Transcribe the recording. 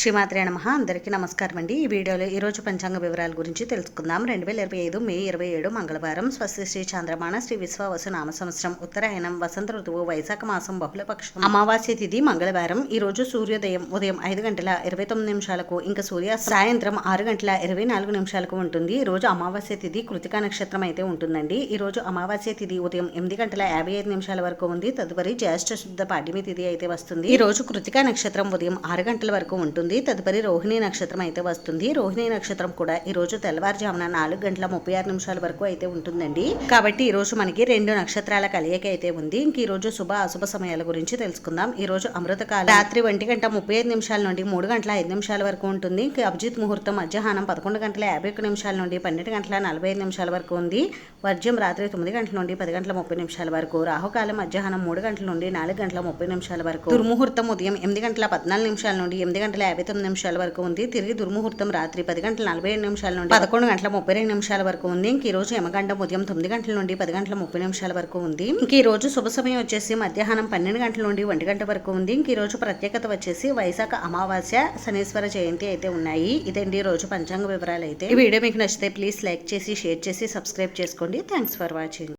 శ్రీమాత్రే నమః. అందరికీ నమస్కారం అండి. ఈ వీడియోలో ఈరోజు పంచాంగ వివరాల గురించి తెలుసుకుందాం. 2025 మే 27 మంగళవారం. స్వస్తి శ్రీ చాంద్రమాన శ్రీ విశ్వావసు నామ సంవత్సరం ఉత్తరాయణం వసంత ఋతువు వైశాఖ మాసం బహుళపక్షం అమావాస్య తిథి మంగళవారం. ఈ రోజు సూర్యోదయం ఉదయం 5:29 ఇంకా సూర్యాస్తం సాయంత్రం 6:24 ఉంటుంది. ఈ రోజు అమావాస్య తిథి కృతికా నక్షత్రం అయితే ఉంటుందండి. ఈ రోజు అమావాస్య తిథి ఉదయం 8:55 వరకు ఉంది. తదుపరి జ్యేష్ఠ శుద్ధ పాడ్యమి తిథి అయితే వస్తుంది. ఈ రోజు కృతికా నక్షత్రం ఉదయం 6 గంటల వరకు ఉంటుంది. తదుపరి రోహిణి నక్షత్రం అయితే వస్తుంది. రోహిణి నక్షత్రం కూడా ఈ రోజు తెల్లవారుజామున 4:36 వరకు అయితే ఉంటుందండి. కాబట్టి ఈ రోజు మనకి 2 నక్షత్రాల కలయిక అయితే ఉంది. ఇంక ఈ రోజు శుభ అశుభ సమయాల గురించి తెలుసుకుందాం. ఈ రోజు అమృతకాలం రాత్రి 1:35 నుండి 3:05 వరకు ఉంటుంది. ఇంక అభిజిత్ ముహూర్తం మధ్యాహ్నం 11:51 నుండి 12:45 వరకు ఉంది. వర్జ్యం రాత్రి 9 గంటల నుండి 10:30 వరకు. రాహుకాలం మధ్యాహ్నం 3 గంటల నుండి 4:30 వరకు. దుర్ముహూర్తం ఉదయం 8:14 నుండి 8:59 వరకు ఉంది. తిరిగి దుర్ముహూర్తం రాత్రి 10:47 నుండి 11:32 వరకు ఉంది. ఇంక ఈ రోజు యమగండం ఉదయం 9 గంటల నుండి 10:30 వరకు ఉంది. ఇంక ఈ రోజు శుభ సమయం వచ్చేసి మధ్యాహ్నం 12 గంటల నుండి 1 గంట వరకు ఉంది. ఇంక ఈ రోజు ప్రత్యేకత వచ్చేసి వైశాఖ అమావాస్య, శనీశ్వర జయంతి అయితే ఉన్నాయి. ఇదండి ఈ రోజు పంచాంగ వివరాలు అయితే. ఈ వీడియో మీకు నచ్చితే ప్లీజ్ లైక్ చేసి, షేర్ చేసి, సబ్స్క్రైబ్ చేసుకోండి. Thanks for watching.